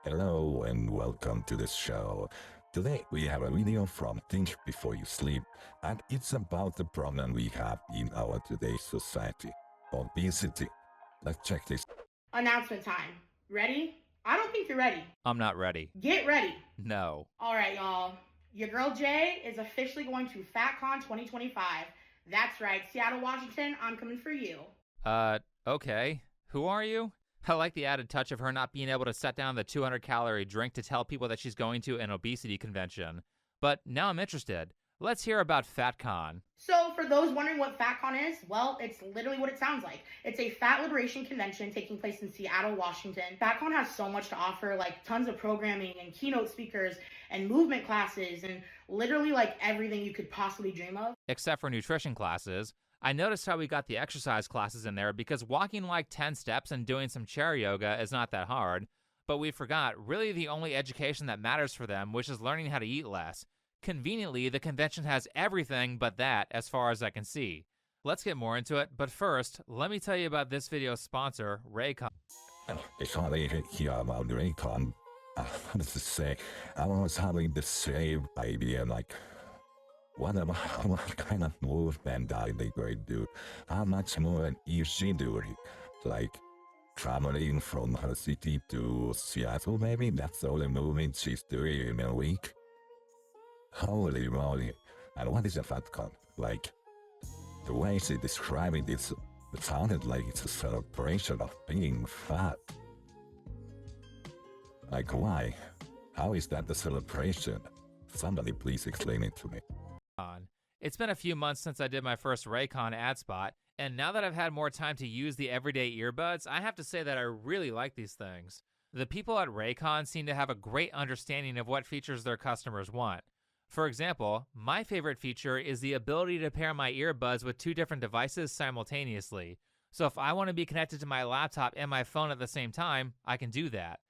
Hello and welcome to the show. Today we have a video from Think Before You Sleep, and it's about the problem we have in our today's society, obesity. Let's check this. Announcement time. Ready? I don't think you're ready. I'm not ready. Get ready. No. All right, y'all. Your girl Jay is officially going to FatCon 2025. That's right, Seattle, Washington, I'm coming for you. Okay. Who are you? I like the added touch of her not being able to set down the 200-calorie drink to tell people that she's going to an obesity convention. But now I'm interested. Let's hear about FatCon. So, for those wondering what FatCon is, well, it's literally what it sounds like. It's a fat liberation convention taking place in Seattle, Washington. FatCon has so much to offer, like tons of programming and keynote speakers and movement classes and literally like everything you could possibly dream of. Except for nutrition classes. I noticed how we got the exercise classes in there because walking like 10 steps and doing some chair yoga is not that hard. But we forgot really the only education that matters for them, which is learning how to eat less. Conveniently, the convention has everything but that as far as I can see. Let's get more into it, but first, let me tell you about this video's sponsor, Raycon. It's hardly here about Raycon. How does it say? I was having the same idea, like, what kind of movement are they going to do? How much more is she doing? Like, traveling from her city to Seattle, maybe? That's all the movement she's doing in a week? Holy moly. And what is a FatCon? Like, the way she described it, it sounded like it's a celebration of being fat. Like, why? How is that the celebration? Somebody please explain it to me. It's been a few months since I did my first Raycon ad spot, and now that I've had more time to use the everyday earbuds, I have to say that I really like these things. The people at Raycon seem to have a great understanding of what features their customers want. For example, my favorite feature is the ability to pair my earbuds with two different devices simultaneously. So if I want to be connected to my laptop and my phone at the same time, I can do that.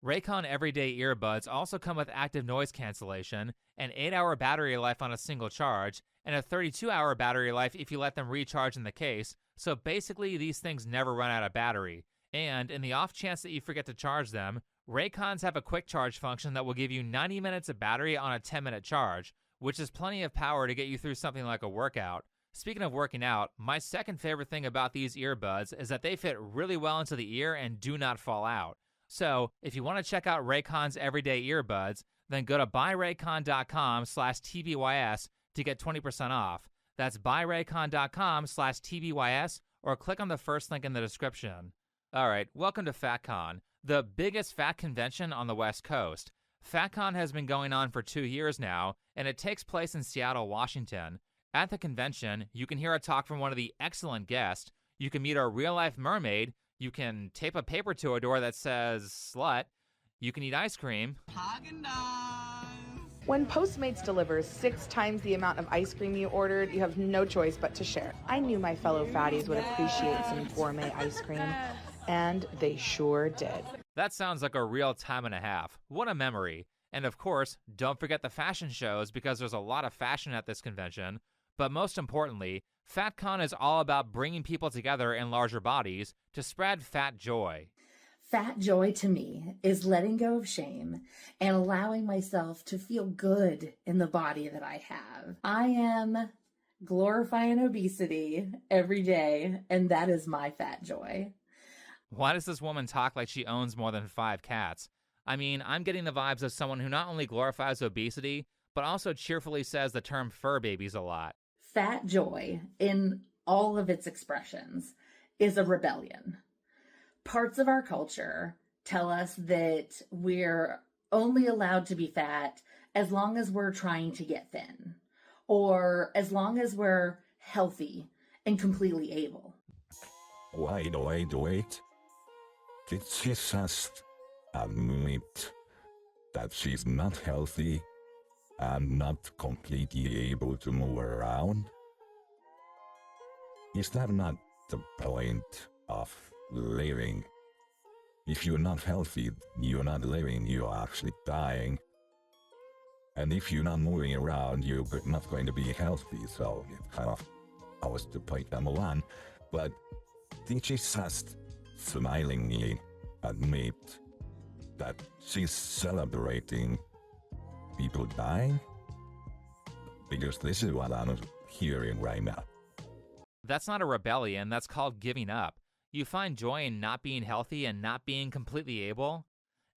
Raycon everyday earbuds also come with active noise cancellation, an 8-hour battery life on a single charge, and a 32-hour battery life if you let them recharge in the case, so basically these things never run out of battery. And in the off chance that you forget to charge them, Raycons have a quick charge function that will give you 90 minutes of battery on a 10-minute charge, which is plenty of power to get you through something like a workout. Speaking of working out, my second favorite thing about these earbuds is that they fit really well into the ear and do not fall out. So, if you want to check out Raycon's everyday earbuds, then go to buyraycon.com/TBYS to get 20% off. That's buyraycon.com/TBYS or click on the first link in the description. Alright, welcome to FatCon, the biggest fat convention on the West Coast. FatCon has been going on for 2 years now, and it takes place in Seattle, Washington. At the convention, you can hear a talk from one of the excellent guests, you can meet a real-life mermaid, you can tape a paper to a door that says slut, you can eat ice cream. When Postmates delivers 6 times the amount of ice cream you ordered, you have no choice but to share. I knew my fellow fatties would appreciate some gourmet ice cream, and they sure did. That sounds like a real time and a half. What a memory. And of course, don't forget the fashion shows because there's a lot of fashion at this convention. But most importantly, FatCon is all about bringing people together in larger bodies to spread fat joy. Fat joy to me is letting go of shame and allowing myself to feel good in the body that I have. I am glorifying obesity every day, and that is my fat joy. Why does this woman talk like she owns more than 5 cats? I mean, I'm getting the vibes of someone who not only glorifies obesity, but also cheerfully says the term fur babies a lot. Fat joy, in all of its expressions, is a rebellion. Parts of our culture tell us that we're only allowed to be fat as long as we're trying to get thin, or as long as we're healthy and completely able. Wait. Did she just admit that she's not healthy and not completely able to move around? Is that not the point of living? If you're not healthy, you're not living, you're actually dying. And if you're not moving around, you're not going to be healthy, so it kind of was the point number one. But did she just smilingly admit that she's celebrating people dying? Because this is what I'm hearing right now. That's not a rebellion, that's called giving up. You find joy in not being healthy and not being completely able?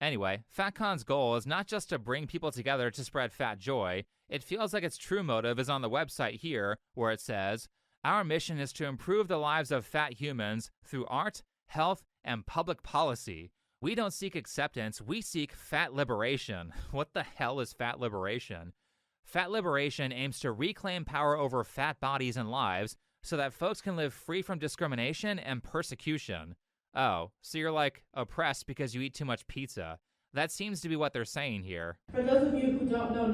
Anyway, FatCon's goal is not just to bring people together to spread fat joy. It feels like its true motive is on the website here, where it says, "Our mission is to improve the lives of fat humans through art, health, and public policy. We don't seek acceptance, we seek fat liberation." What the hell is fat liberation? Fat liberation aims to reclaim power over fat bodies and lives so that folks can live free from discrimination and persecution. Oh, so you're like oppressed because you eat too much pizza. That seems to be what they're saying here. For those of you who don't know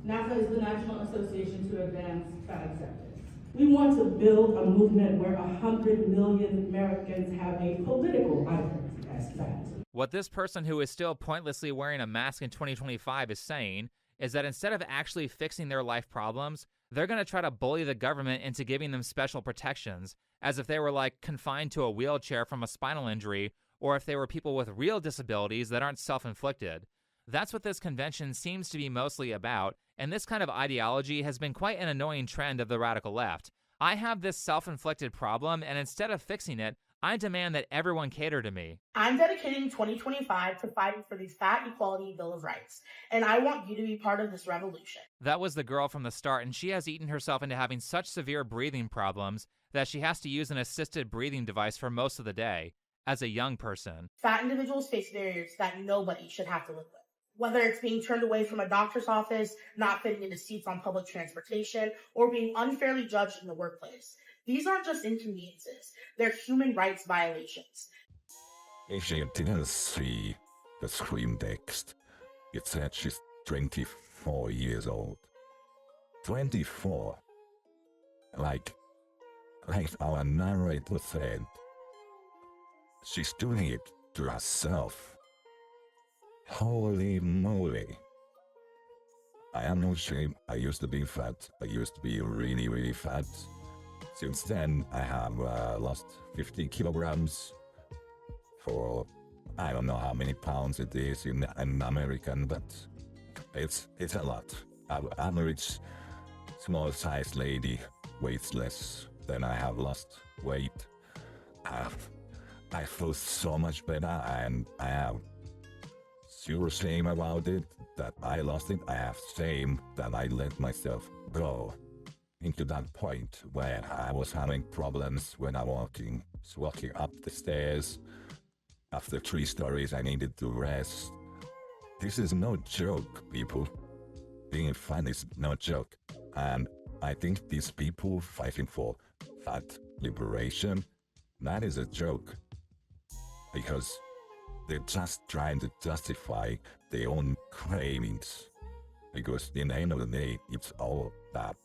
NAFA is the National Association to Advance Fat Acceptance. We want to build a movement where 100 million Americans have a political identity as fat. What this person who is still pointlessly wearing a mask in 2025 is saying is that instead of actually fixing their life problems, they're going to try to bully the government into giving them special protections, as if they were like confined to a wheelchair from a spinal injury, or if they were people with real disabilities that aren't self-inflicted. That's what this convention seems to be mostly about, and this kind of ideology has been quite an annoying trend of the radical left. I have this self-inflicted problem, and instead of fixing it, I demand that everyone cater to me. I'm dedicating 2025 to fighting for the Fat Equality Bill of Rights, and I want you to be part of this revolution. That was the girl from the start, and she has eaten herself into having such severe breathing problems that she has to use an assisted breathing device for most of the day, as a young person. Fat individuals face barriers that nobody should have to live with. Whether it's being turned away from a doctor's office, not fitting into seats on public transportation, or being unfairly judged in the workplace. These aren't just inconveniences, they're human rights violations. If you didn't see the screen text, it said she's 24 years old. 24. Like our narrator said, she's doing it to herself. Holy moly. I am no shame. I used to be fat. I used to be really, really fat. Since then, I have lost 50 kilograms for I don't know how many pounds it is in American, but it's a lot. Our average small-sized lady weighs less than I have lost weight. I feel so much better, and I have zero shame about it that I lost it. I have shame that I let myself go into that point where I was having problems when I walking up the stairs. After 3 stories, I needed to rest. This is no joke, people. Being fat is no joke. And I think these people fighting for fat liberation, that is a joke. Because they're just trying to justify their own cravings. Because in the end of the day, it's all that.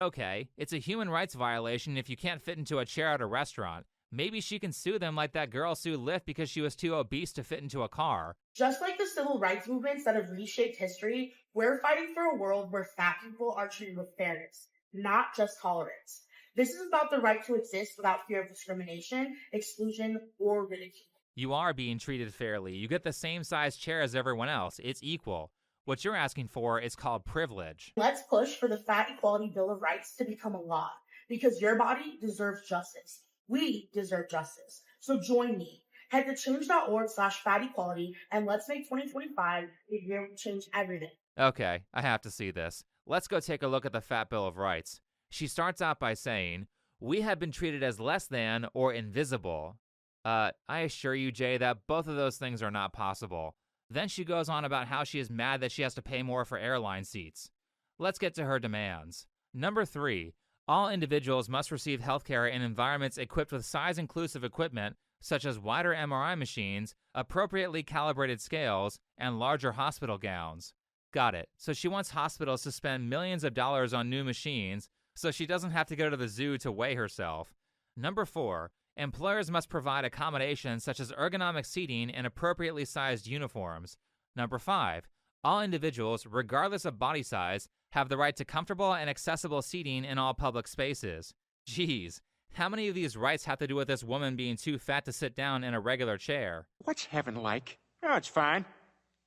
Okay, it's a human rights violation if you can't fit into a chair at a restaurant. Maybe she can sue them like that girl sued Lyft because she was too obese to fit into a car. Just like the civil rights movements that have reshaped history, we're fighting for a world where fat people are treated with fairness, not just tolerance. This is about the right to exist without fear of discrimination, exclusion, or ridicule. You are being treated fairly. You get the same size chair as everyone else. It's equal. What you're asking for is called privilege. Let's push for the Fat Equality Bill of Rights to become a law, because your body deserves justice. We deserve justice. So join me. Head to change.org/fatequality and let's make 2025 a year we change everything. Okay, I have to see this. Let's go take a look at the Fat Bill of Rights. She starts out by saying, "We have been treated as less than or invisible." I assure you, Jay, that both of those things are not possible. Then she goes on about how she is mad that she has to pay more for airline seats. Let's get to her demands. Number 3, all individuals must receive healthcare in environments equipped with size-inclusive equipment, such as wider MRI machines, appropriately calibrated scales, and larger hospital gowns. Got it. So she wants hospitals to spend millions of dollars on new machines so she doesn't have to go to the zoo to weigh herself. Number 4, employers must provide accommodations such as ergonomic seating and appropriately sized uniforms. Number 5, all individuals, regardless of body size, have the right to comfortable and accessible seating in all public spaces. Geez, how many of these rights have to do with this woman being too fat to sit down in a regular chair? What's heaven like? Oh, it's fine.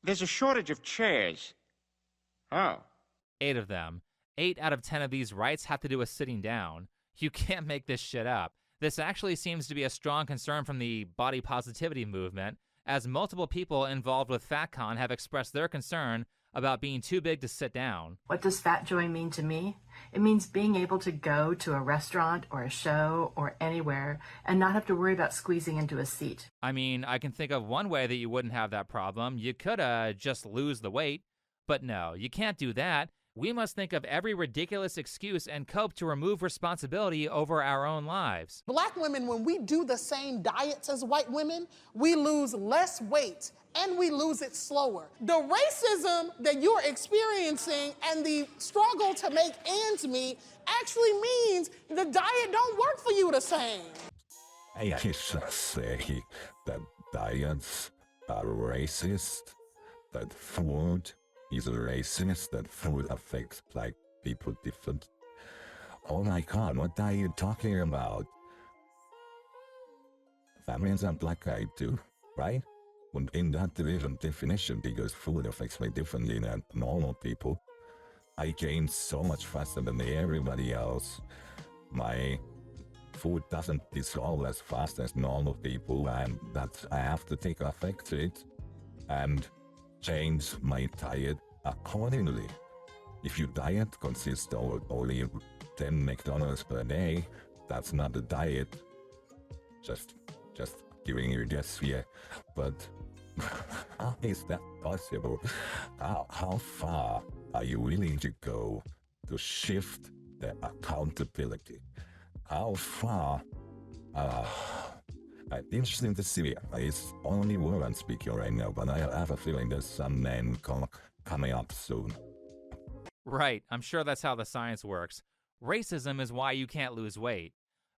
There's a shortage of chairs. Oh. 8 of them. 8 out of 10 of these rights have to do with sitting down. You can't make this shit up. This actually seems to be a strong concern from the body positivity movement, as multiple people involved with FatCon have expressed their concern about being too big to sit down. What does fat joy mean to me? It means being able to go to a restaurant or a show or anywhere and not have to worry about squeezing into a seat. I mean, I can think of one way that you wouldn't have that problem. You could just lose the weight. But no, you can't do that. We must think of every ridiculous excuse and cope to remove responsibility over our own lives. Black women, when we do the same diets as white women, we lose less weight and we lose it slower. The racism that you're experiencing and the struggle to make ends meet actually means the diet don't work for you the same. I should say that diets are racist, that food is racist, that food affects black people different. Oh my god, what are you talking about? That means I'm black guy too, right? And in that definition, because food affects me differently than normal people, I gain so much faster than everybody else. My food doesn't dissolve as fast as normal people, and that I have to take effect to it and change my diet accordingly. If your diet consists of only 10 McDonald's per day, that's not a diet. Just giving you this here. But how is that possible? How far are you willing to go to shift the accountability? How far? Interesting to see. It's only women speaking right now, but I have a feeling there's some men coming up soon. Right, I'm sure that's how the science works. Racism is why you can't lose weight.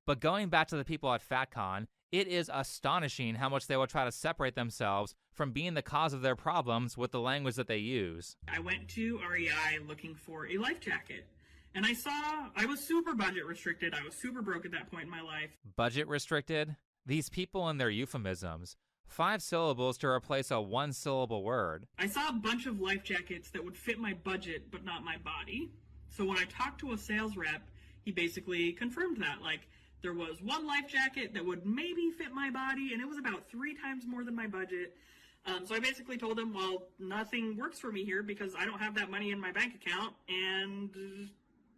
But going back to the people at FatCon, it is astonishing how much they will try to separate themselves from being the cause of their problems with the language that they use. I went to REI looking for a life jacket, and I was super budget restricted. I was super broke at that point in my life. Budget restricted? These people and their euphemisms. 5 syllables to replace a 1-syllable word. I saw a bunch of life jackets that would fit my budget but not my body. So when I talked to a sales rep, he basically confirmed that. Like, there was one life jacket that would maybe fit my body, and it was about 3 times more than my budget. So I basically told him, well, nothing works for me here because I don't have that money in my bank account, and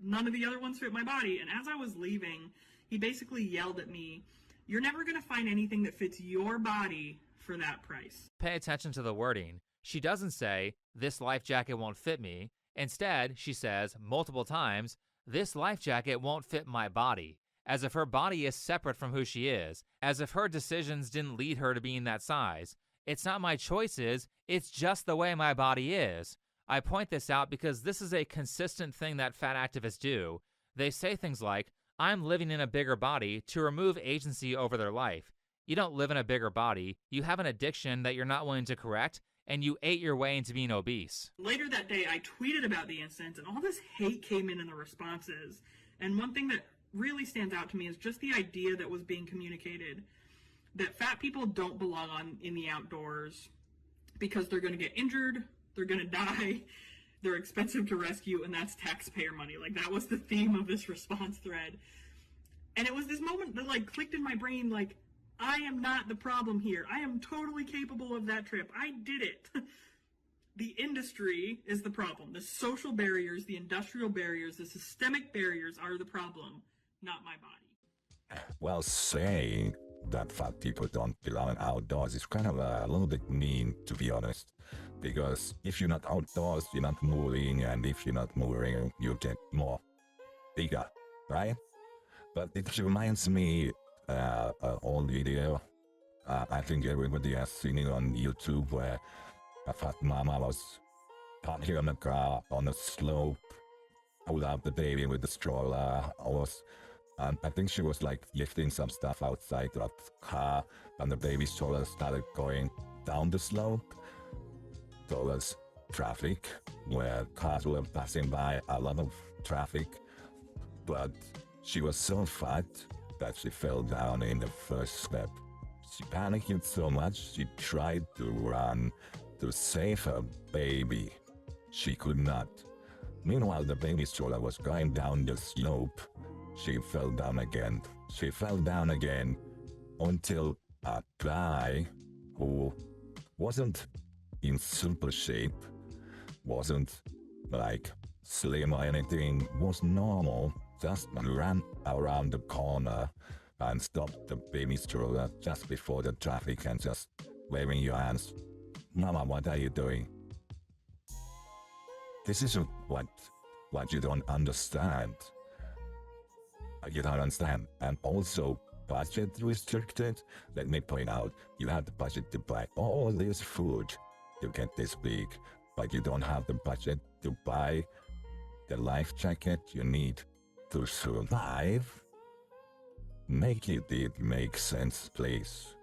none of the other ones fit my body. And as I was leaving, he basically yelled at me, "You're never going to find anything that fits your body for that price." Pay attention to the wording. She doesn't say, "This life jacket won't fit me." Instead, she says, multiple times, "This life jacket won't fit my body," as if her body is separate from who she is, as if her decisions didn't lead her to being that size. It's not my choices, it's just the way my body is. I point this out because this is a consistent thing that fat activists do. They say things like, "I'm living in a bigger body," to remove agency over their life. You don't live in a bigger body, you have an addiction that you're not willing to correct, and you ate your way into being obese. Later that day, I tweeted about the incident, and all this hate came in the responses. And one thing that really stands out to me is just the idea that was being communicated, that fat people don't belong in the outdoors because they're going to get injured, they're going to die, they're expensive to rescue, and that's taxpayer money. Like, that was the theme of this response thread. And it was this moment that, like, clicked in my brain, like, I am not the problem here. I am totally capable of that trip. I did it. The industry is the problem. The social barriers, the industrial barriers, the systemic barriers are the problem, not my body. Well, saying that fat people don't belong outdoors is kind of a little bit mean, to be honest. Because if you're not outdoors, you're not moving, and if you're not moving, you get more bigger, right? But it reminds me an old video. I think everybody has seen it on YouTube, where a fat mama was parking in a car on a slope, pulled out the baby with the stroller. I think she was like lifting some stuff outside the car, and the baby stroller started going down the slope towards traffic, where cars were passing by, a lot of traffic. But she was so fat that she fell down in the first step. She panicked so much she tried to run to save her baby. She could not. Meanwhile, the baby stroller was going down the slope. She fell down again. She fell down again until a guy who wasn't in super shape, wasn't like slim or anything, was normal, just ran around the corner and stopped the baby stroller just before the traffic and just waving your hands. Mama, what are you doing? This is what you don't understand. You don't understand. And also, budget restricted. Let me point out, you have the budget to buy all this food to get this big, but you don't have the budget to buy the life jacket you need to survive. Make it make sense, please.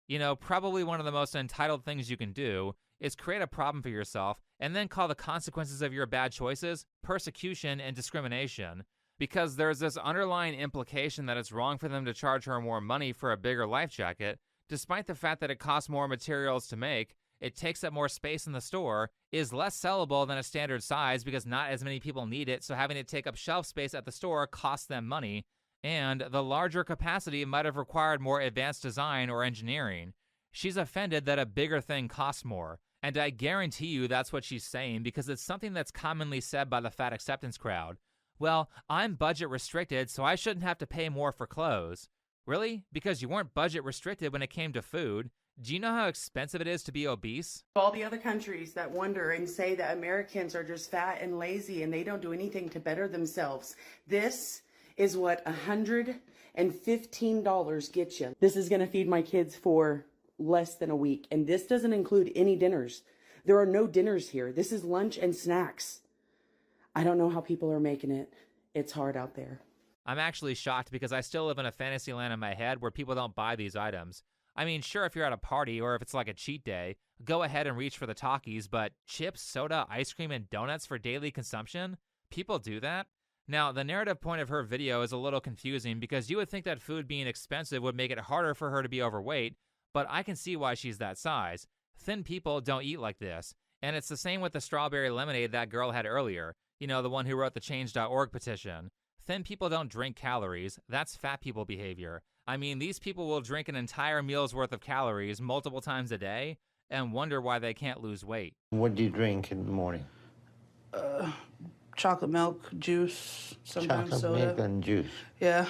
You know, probably one of the most entitled things you can do is create a problem for yourself and then call the consequences of your bad choices persecution and discrimination. Because there's this underlying implication that it's wrong for them to charge her more money for a bigger life jacket, despite the fact that it costs more materials to make, it takes up more space in the store, is less sellable than a standard size because not as many people need it, so having it take up shelf space at the store costs them money, and the larger capacity might have required more advanced design or engineering. She's offended that a bigger thing costs more, and I guarantee you that's what she's saying because it's something that's commonly said by the fat acceptance crowd. Well, I'm budget restricted, so I shouldn't have to pay more for clothes. Really? Because you weren't budget restricted when it came to food. Do you know how expensive it is to be obese? All the other countries that wonder and say that Americans are just fat and lazy and they don't do anything to better themselves. This is what $115 gets you. This is going to feed my kids for less than a week. And this doesn't include any dinners. There are no dinners here. This is lunch and snacks. I don't know how people are making it. It's hard out there. I'm actually shocked because I still live in a fantasy land in my head where people don't buy these items. I mean, sure, if you're at a party or if it's like a cheat day, go ahead and reach for the Takis, but chips, soda, ice cream, and donuts for daily consumption? People do that? Now, the narrative point of her video is a little confusing because you would think that food being expensive would make it harder for her to be overweight, but I can see why she's that size. Thin people don't eat like this. And it's the same with the strawberry lemonade that girl had earlier. You know, the one who wrote the change.org petition. Thin people don't drink calories. That's fat people behavior. I mean, these people will drink an entire meal's worth of calories multiple times a day and wonder why they can't lose weight. What do you drink in the morning? Chocolate milk, juice, sometimes Chocolate soda. milk and juice. Yeah.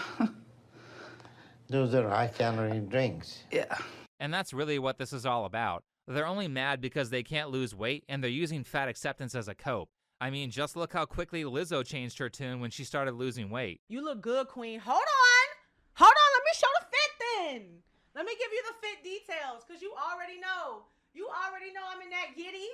Those are high-calorie drinks. Yeah. And that's really what this is all about. They're only mad because they can't lose weight and they're using fat acceptance as a cope. I mean, just look how quickly Lizzo changed her tune when she started losing weight. You look good, queen. Hold on. Hold on. Let me show the fit then. Let me give you the fit details because you already know. You already know I'm in that giddy.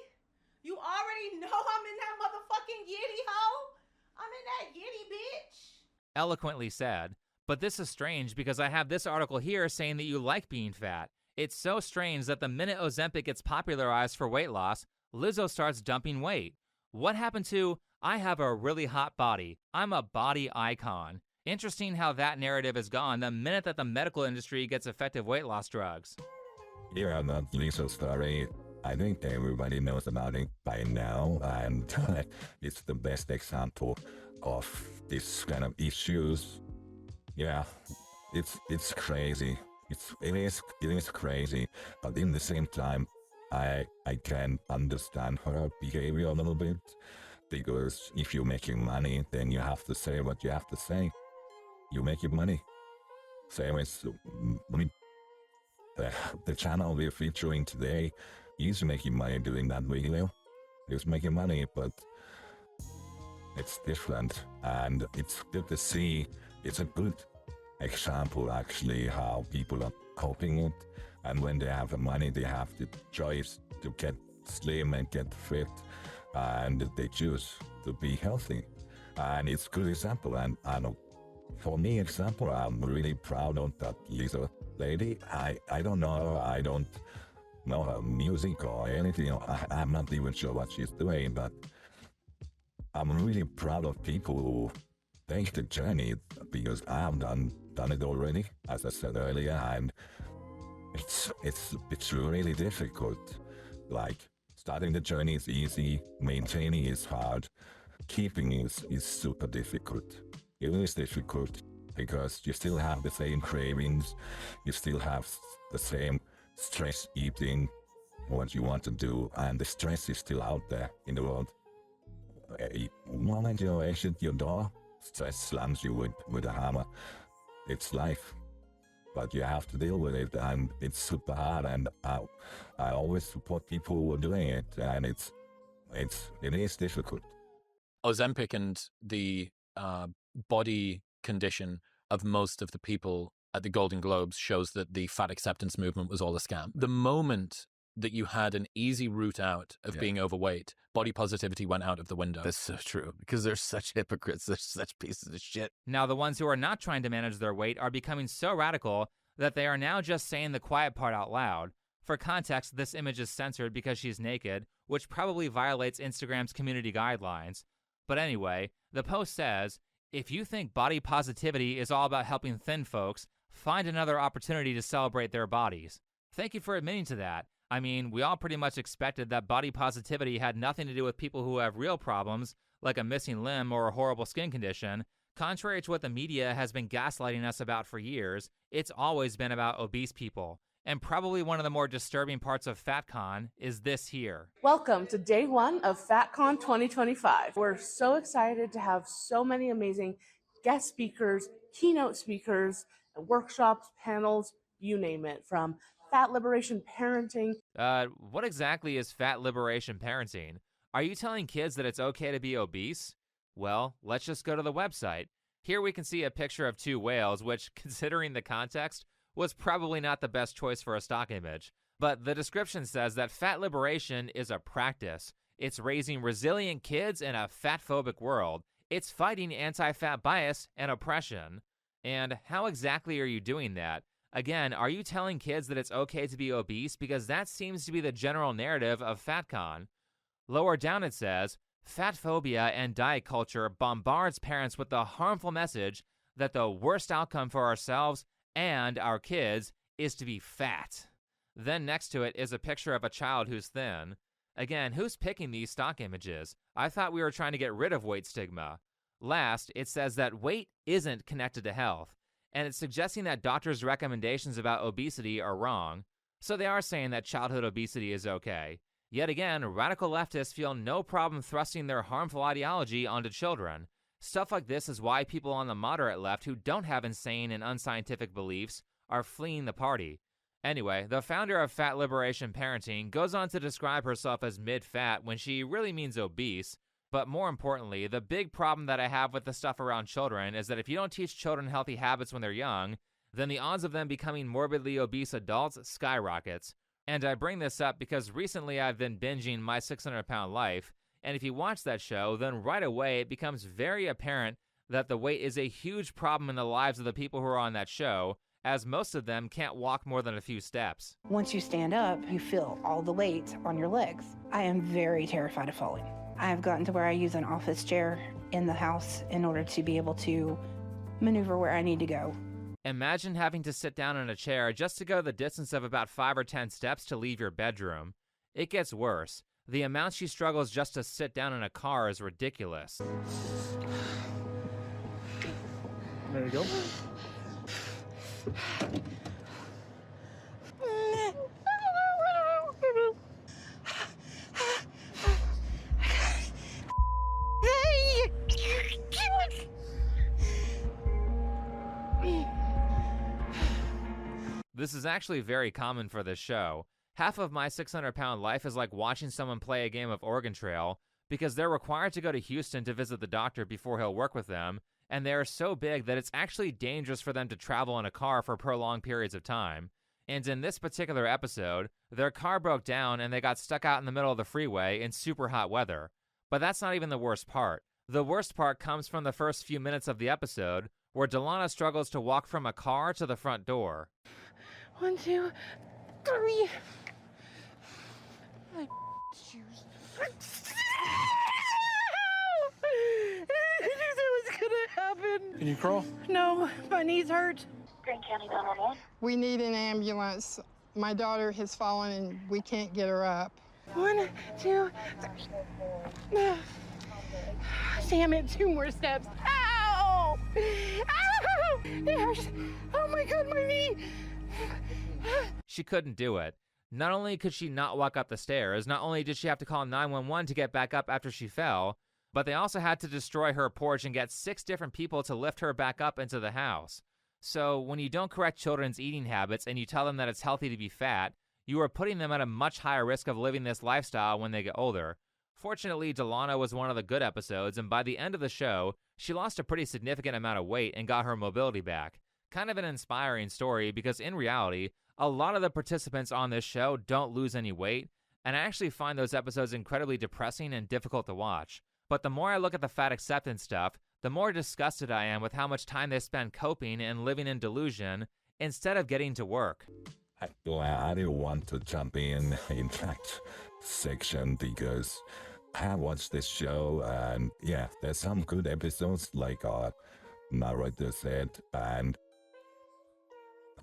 You already know I'm in that motherfucking giddy, ho. I'm in that giddy, bitch. Eloquently said. But this is strange because I have this article here saying that you like being fat. It's so strange that the minute Ozempic gets popularized for weight loss, Lizzo starts dumping weight. What happened to, I have a really hot body, I'm a body icon? Interesting how that narrative is gone the minute that the medical industry gets effective weight loss drugs. Yeah, that Lizzo story, I think everybody knows about it by now, and it's the best example of this kind of issues. Yeah, it's crazy. It is crazy, but in the same time, I can understand her behavior a little bit, because if you're making money, then you have to say what you have to say. You make your money. Same as the channel we're featuring today is making money doing that video. He's making money, but it's different, and it's good to see. It's a good example, actually, how people are coping it. And when they have the money, they have the choice to get slim and get fit, and they choose to be healthy. And it's a good example. And I know, for me, example, I'm really proud of that Lisa lady. I don't know her. I don't know her music or anything. I'm not even sure what she's doing, but I'm really proud of people who take the journey, because I have done it already, as I said earlier, and it's really difficult. Like, starting the journey is easy, maintaining is hard, keeping is super difficult. It is difficult because you still have the same cravings, you still have the same stress eating, what you want to do, and the stress is still out there in the world. The moment you exit your door, stress slams you with a hammer. It's life, but you have to deal with it, and it's super hard. And I always support people who are doing it, and it is difficult. Ozempic and the body condition of most of the people at the Golden Globes shows that the fat acceptance movement was all a scam. The moment that you had an easy route out of being overweight, body positivity went out of the window. That's so true, because they're such hypocrites. They're such pieces of shit. Now, the ones who are not trying to manage their weight are becoming so radical that they are now just saying the quiet part out loud. For context, this image is censored because she's naked, which probably violates Instagram's community guidelines. But anyway, the post says, if you think body positivity is all about helping thin folks, find another opportunity to celebrate their bodies. Thank you for admitting to that. I mean, we all pretty much expected that body positivity had nothing to do with people who have real problems, like a missing limb or a horrible skin condition. Contrary to what the media has been gaslighting us about for years, it's always been about obese people. And probably one of the more disturbing parts of FatCon is this here. Welcome to day one of FatCon 2025. We're so excited to have so many amazing guest speakers, keynote speakers, workshops, panels, you name it, from fat liberation parenting. What exactly is fat liberation parenting? Are you telling kids that it's okay to be obese? Well, let's just go to the website. Here we can see a picture of two whales, which, considering the context, was probably not the best choice for a stock image. But the description says that fat liberation is a practice. It's raising resilient kids in a fat-phobic world. It's fighting anti-fat bias and oppression. And how exactly are you doing that? Again, are you telling kids that it's okay to be obese? Because that seems to be the general narrative of FatCon. Lower down it says, fat phobia and diet culture bombards parents with the harmful message that the worst outcome for ourselves and our kids is to be fat. Then next to it is a picture of a child who's thin. Again, who's picking these stock images? I thought we were trying to get rid of weight stigma. Last, it says that weight isn't connected to health, and it's suggesting that doctors' recommendations about obesity are wrong. So they are saying that childhood obesity is okay. Yet again, radical leftists feel no problem thrusting their harmful ideology onto children. Stuff like this is why people on the moderate left who don't have insane and unscientific beliefs are fleeing the party. Anyway, the founder of Fat Liberation Parenting goes on to describe herself as mid-fat when she really means obese. But more importantly, the big problem that I have with the stuff around children is that if you don't teach children healthy habits when they're young, then the odds of them becoming morbidly obese adults skyrockets. And I bring this up because recently I've been binging My 600-Pound Life, and if you watch that show, then right away it becomes very apparent that the weight is a huge problem in the lives of the people who are on that show, as most of them can't walk more than a few steps. Once you stand up, you feel all the weight on your legs. I am very terrified of falling. I have gotten to where I use an office chair in the house in order to be able to maneuver where I need to go. Imagine having to sit down in a chair just to go the distance of about 5 or 10 steps to leave your bedroom. It gets worse. The amount she struggles just to sit down in a car is ridiculous. There you go. This is actually very common for this show. Half of My 600-Pound Life is like watching someone play a game of Oregon Trail because they're required to go to Houston to visit the doctor before he'll work with them, and they are so big that it's actually dangerous for them to travel in a car for prolonged periods of time. And in this particular episode, their car broke down and they got stuck out in the middle of the freeway in super hot weather. But that's not even the worst part. The worst part comes from the first few minutes of the episode, where Delana struggles to walk from a car to the front door. 1, 2, 3. My shoes. I knew that was gonna happen. Can you crawl? No, my knees hurt. Green County 911. We need an ambulance. My daughter has fallen and we can't get her up. 1, 2, 3. Damn it, 2 more steps. Ow! Ow! It hurts. Oh my God, my knee. She couldn't do it. Not only could she not walk up the stairs, not only did she have to call 911 to get back up after she fell, but they also had to destroy her porch and get 6 different people to lift her back up into the house. So when you don't correct children's eating habits and you tell them that it's healthy to be fat, you are putting them at a much higher risk of living this lifestyle when they get older. Fortunately, Delana was one of the good episodes, and by the end of the show, she lost a pretty significant amount of weight and got her mobility back. Kind of an inspiring story because in reality, a lot of the participants on this show don't lose any weight, and I actually find those episodes incredibly depressing and difficult to watch. But the more I look at the fat acceptance stuff, the more disgusted I am with how much time they spend coping and living in delusion instead of getting to work. I do want to jump in that section because I watched this show and yeah, there's some good episodes like our narrator said, and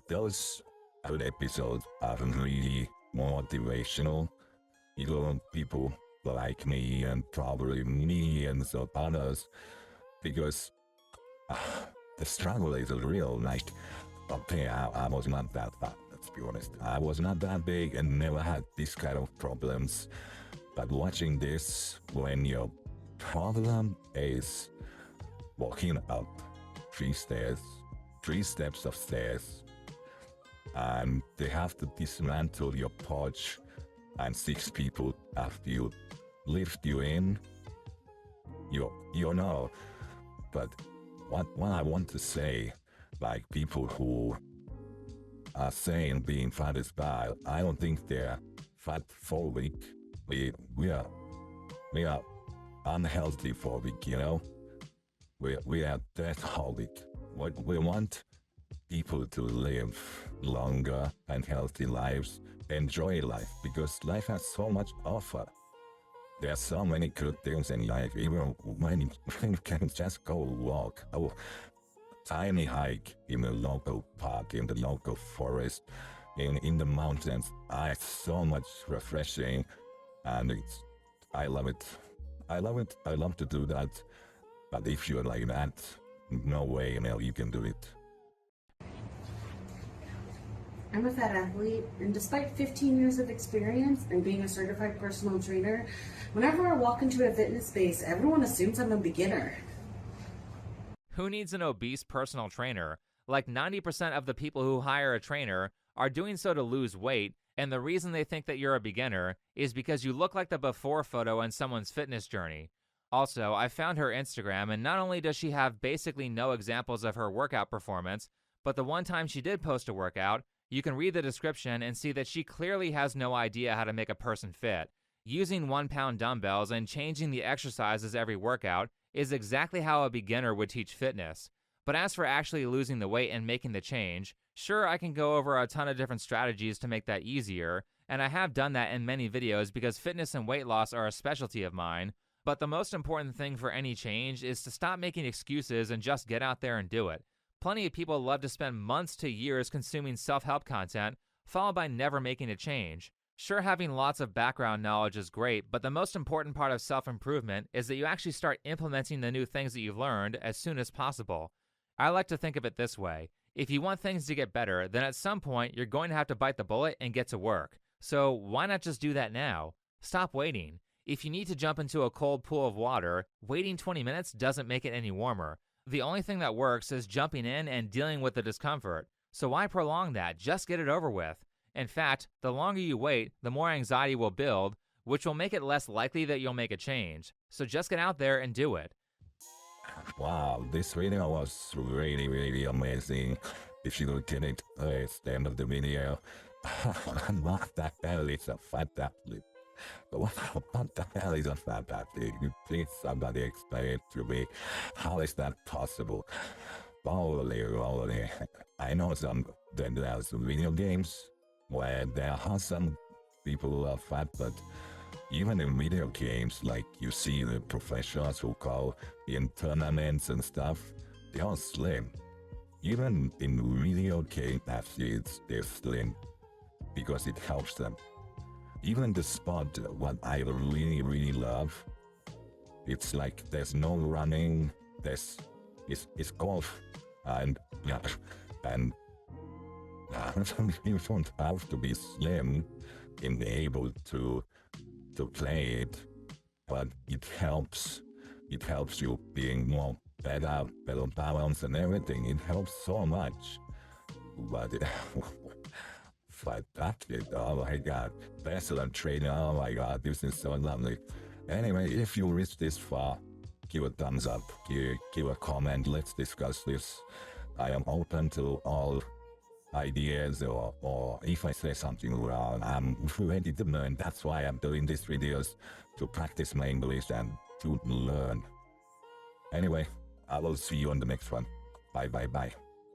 those good episodes are really motivational. Even people like me and probably millions of others, because the struggle is real. Like, okay, I was not that fat, let's be honest. I was not that big and never had this kind of problems. But watching this, when your problem is walking up 3 steps of stairs, and they have to dismantle your porch, and 6 people after you lift you in, you know. But what I want to say, like people who are saying being fat is bad, I don't think they're fat phobic. We are unhealthy phobic, you know. We are deathphobic. We want people to live longer and healthy lives, enjoy life, because life has so much to offer. There are so many good things in life, even when you can just go walk, a tiny hike in the local park, in the local forest, in the mountains. It's so much refreshing, and I love it. I love to do that. But if you're like that, no way, you can do it. I'm a fat athlete, and despite 15 years of experience and being a certified personal trainer, whenever I walk into a fitness space, everyone assumes I'm a beginner. Who needs an obese personal trainer? Like 90% of the people who hire a trainer are doing so to lose weight, and the reason they think that you're a beginner is because you look like the before photo on someone's fitness journey. Also, I found her Instagram, and not only does she have basically no examples of her workout performance, but the one time she did post a workout, you can read the description and see that she clearly has no idea how to make a person fit. Using 1-pound dumbbells and changing the exercises every workout is exactly how a beginner would teach fitness. But as for actually losing the weight and making the change, sure, I can go over a ton of different strategies to make that easier, and I have done that in many videos because fitness and weight loss are a specialty of mine, but the most important thing for any change is to stop making excuses and just get out there and do it. Plenty of people love to spend months to years consuming self-help content, followed by never making a change. Sure, having lots of background knowledge is great, but the most important part of self-improvement is that you actually start implementing the new things that you've learned as soon as possible. I like to think of it this way. If you want things to get better, then at some point you're going to have to bite the bullet and get to work. So why not just do that now? Stop waiting. If you need to jump into a cold pool of water, waiting 20 minutes doesn't make it any warmer. The only thing that works is jumping in and dealing with the discomfort. So why prolong that? Just get it over with. In fact, the longer you wait, the more anxiety will build, which will make it less likely that you'll make a change. So just get out there and do it. Wow, this video was really, really amazing. If you look at it, it's the end of the video. What the hell is a fat athlete? What the hell is a fat athlete? Please somebody explain it to me. How is that possible? Holy. I know there's video games where there are some people who are fat, but even in video games, like you see the professionals who go in tournaments and stuff, they're all slim. Even in video game athletes, they're slim. because it helps them. Even the sport, what I really, really love, it's like there's no running, it's golf, and yeah, and you don't have to be slim in able to play it, but it helps you being more better balance and everything. It helps so much. But fantastic, oh my god, excellent training, oh my god, this is so lovely. Anyway, if you reach this far, give a thumbs up, give a comment, let's discuss this. I am open to all ideas, or if I say something wrong, I'm ready to learn. That's why I'm doing these videos, to practice my English and to learn. Anyway, I will see you on the next one. Bye bye bye.